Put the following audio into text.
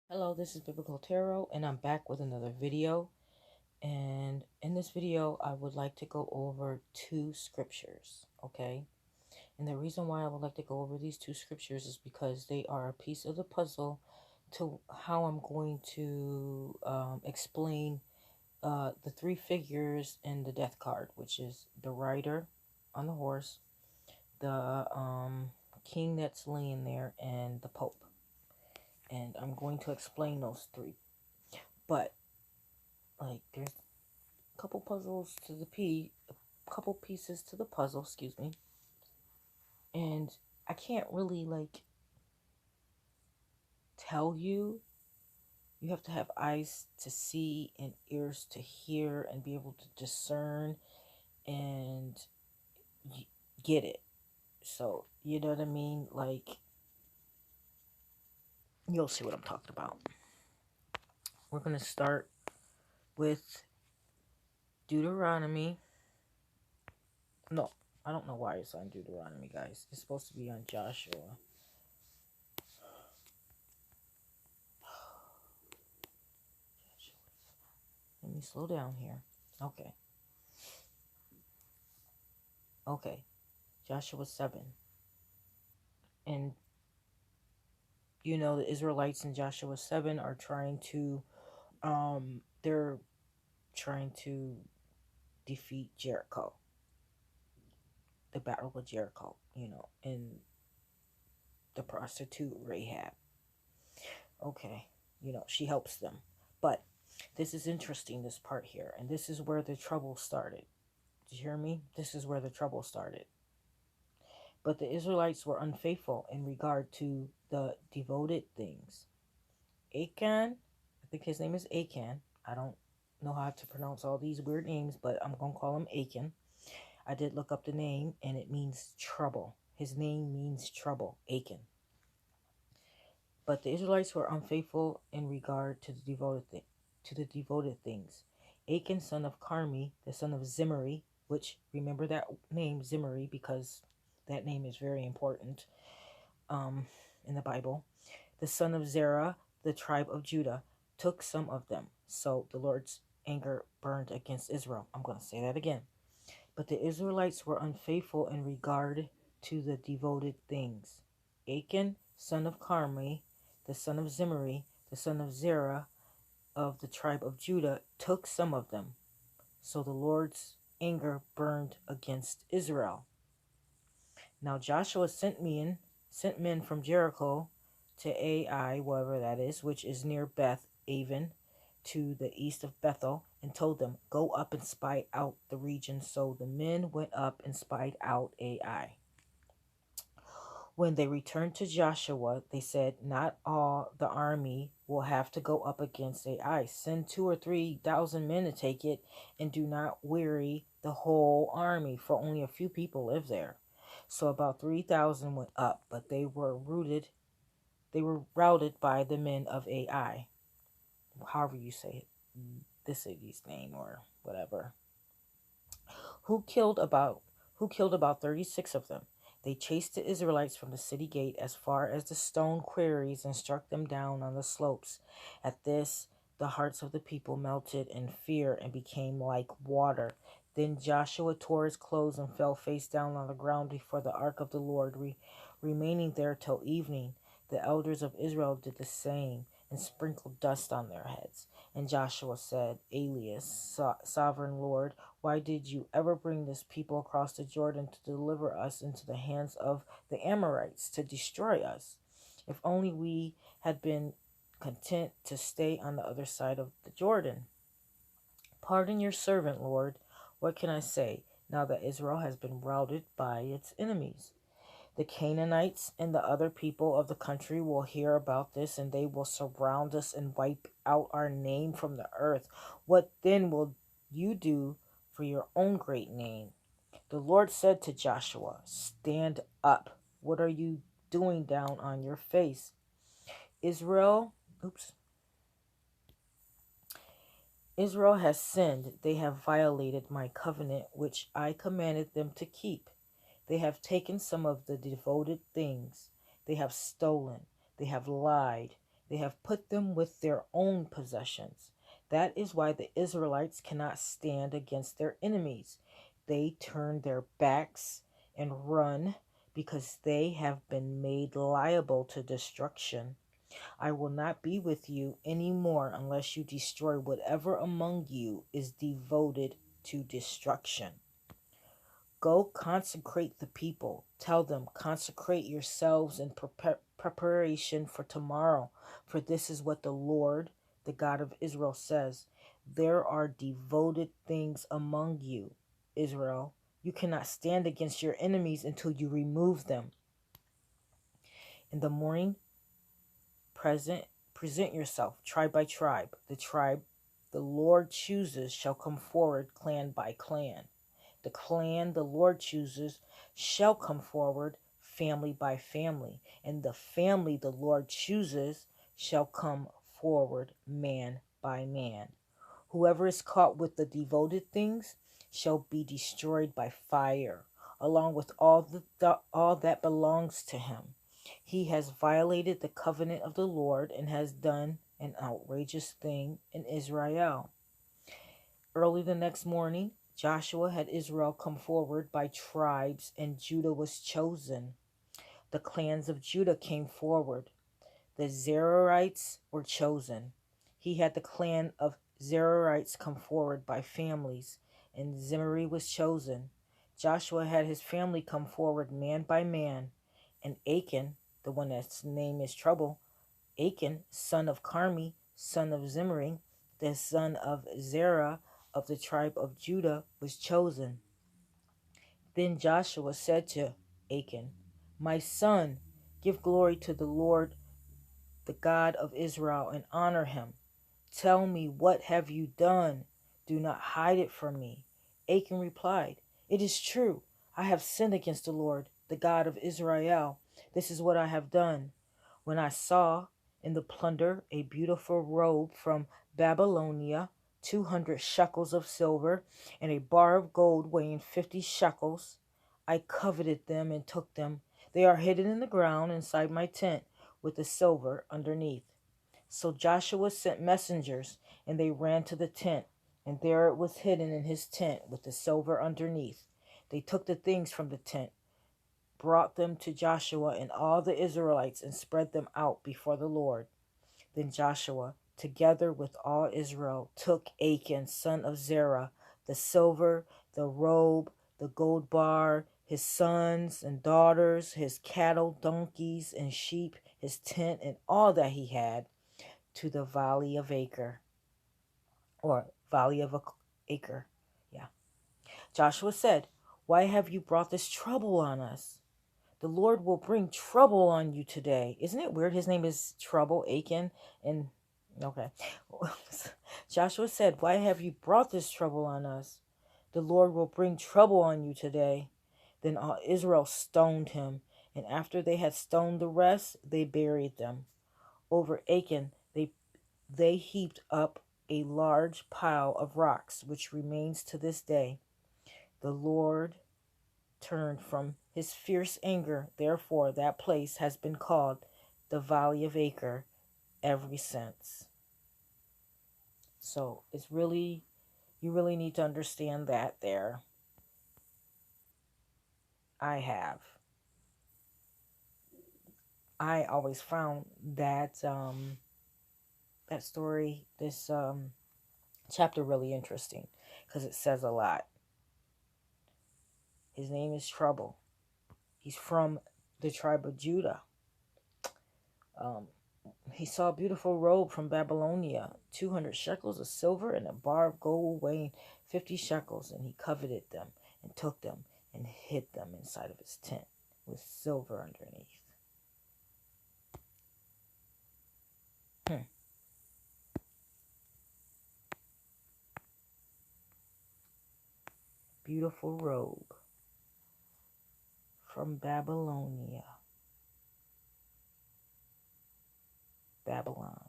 Hello, this is Biblical Tarot, and I'm back with another video. And in this video, I would like to go over two scriptures, okay? And the reason why I would like to go over these two scriptures is because they are a piece of the puzzle to how I'm going to explain the three figures in the death card, which is the rider on the horse, the king that's laying there, and the pope. And I'm going to explain those three. But like there's a couple puzzles to the a couple pieces to the puzzle, excuse me. And I can't really like tell you. You have to have eyes to see and ears to hear and be able to discern and get it. So, you know what I mean? Like, you'll see what I'm talking about. We're going to start with Deuteronomy. No, I don't know why it's on Deuteronomy, guys. It's supposed to be on Joshua. Let me slow down here. Okay. Okay. Joshua 7. And you know the Israelites in Joshua 7 are trying to they're trying to defeat Jericho. The Battle of Jericho, you know, and the prostitute Rahab. Okay. You know, she helps them. But this is interesting, this part here, and this is where the trouble started. Did you hear me? This is where the trouble started. But the Israelites were unfaithful in regard to the devoted things. Achan, I think his name is Achan. I don't know how to pronounce all these weird names, but I'm going to call him Achan. I did look up the name, and it means trouble. His name means trouble, Achan. But the Israelites were unfaithful in regard to the devoted things. Achan, son of Carmi, the son of Zimri, which remember that name Zimri because that name is very important in the Bible. The son of Zerah, the tribe of Judah, took some of them. So the Lord's anger burned against Israel. I'm going to say that again. But the Israelites were unfaithful in regard to the devoted things. Achan, son of Carmi, the son of Zimri, the son of Zerah of the tribe of Judah, took some of them. So the Lord's anger burned against Israel. Now Joshua sent men from Jericho to Ai, wherever that is, which is near Beth Aven, to the east of Bethel, and told them, go up and spy out the region. So the men went up and spied out Ai. When they returned to Joshua, they said, not all the army will have to go up against Ai. Send 2,000 or 3,000 men to take it, and do not weary the whole army, for only a few people live there. So about 3,000 went up, but they were routed by the men of Ai. However you say it, the city's name or whatever. Who killed about 36 of them. They chased the Israelites from the city gate as far as the stone quarries and struck them down on the slopes. At this, the hearts of the people melted in fear and became like water. Then Joshua tore his clothes and fell face down on the ground before the ark of the Lord, remaining there till evening. The elders of Israel did the same and sprinkled dust on their heads. And Joshua said, Alias, sovereign Lord, why did you ever bring this people across the Jordan to deliver us into the hands of the Amorites to destroy us? If only we had been content to stay on the other side of the Jordan. Pardon your servant, Lord. What can I say now that Israel has been routed by its enemies? The Canaanites and the other people of the country will hear about this, and they will surround us and wipe out our name from the earth. What then will you do for your own great name? The Lord said to Joshua, stand up. What are you doing down on your face? Israel has sinned. They have violated my covenant, which I commanded them to keep. They have taken some of the devoted things. They have stolen. They have lied. They have put them with their own possessions. That is why the Israelites cannot stand against their enemies. They turn their backs and run because they have been made liable to destruction. I will not be with you any more unless you destroy whatever among you is devoted to destruction. Go consecrate the people. Tell them, consecrate yourselves in preparation for tomorrow. For this is what the Lord, the God of Israel, says. There are devoted things among you, Israel. You cannot stand against your enemies until you remove them. In the morning, present yourself, tribe by tribe. The tribe the Lord chooses shall come forward, clan by clan. The clan the Lord chooses shall come forward, family by family, and the family the Lord chooses shall come forward, man by man. Whoever is caught with the devoted things shall be destroyed by fire, along with all that belongs to him. He has violated the covenant of the Lord and has done an outrageous thing in Israel. Early the next morning, Joshua had Israel come forward by tribes, and Judah was chosen. The clans of Judah came forward. The Zerarites were chosen. He had the clan of Zerarites come forward by families, and Zimri was chosen. Joshua had his family come forward man by man, and Achan, the one that's name is Trouble, Achan, son of Carmi, son of Zimri, the son of Zerah of the tribe of Judah, was chosen. Then Joshua said to Achan, my son, give glory to the Lord, the God of Israel, and honor him. Tell me, what have you done? Do not hide it from me. Achan replied, it is true. I have sinned against the Lord, the God of Israel. This is what I have done. When I saw in the plunder a beautiful robe from Babylonia, 200 shekels of silver, and a bar of gold weighing 50 shekels, I coveted them and took them. They are hidden in the ground inside my tent with the silver underneath. So Joshua sent messengers, and they ran to the tent, and there it was hidden in his tent with the silver underneath. They took the things from the tent, brought them to Joshua and all the Israelites, and spread them out before the Lord. Then Joshua, together with all Israel, took Achan, son of Zerah, the silver, the robe, the gold bar, his sons and daughters, his cattle, donkeys, and sheep, his tent, and all that he had, to the valley of Acre, or valley of Acre. Yeah. Joshua said, why have you brought this trouble on us? The Lord will bring trouble on you today. Isn't it weird? His name is Trouble, Achan. And, okay. Joshua said, why have you brought this trouble on us? The Lord will bring trouble on you today. Then all Israel stoned him. And after they had stoned the rest, they buried them. Over Achan, they heaped up a large pile of rocks, which remains to this day. The Lord turned from his fierce anger. Therefore, that place has been called the Valley of Acre ever since. So it's really, you really need to understand that there. I always found that that story, this chapter really interesting because it says a lot. His name is Trouble. He's from the tribe of Judah. He saw a beautiful robe from Babylonia, 200 shekels of silver and a bar of gold weighing 50 shekels, and he coveted them and took them and hid them inside of his tent with silver underneath. Beautiful robe from Babylonia, Babylon.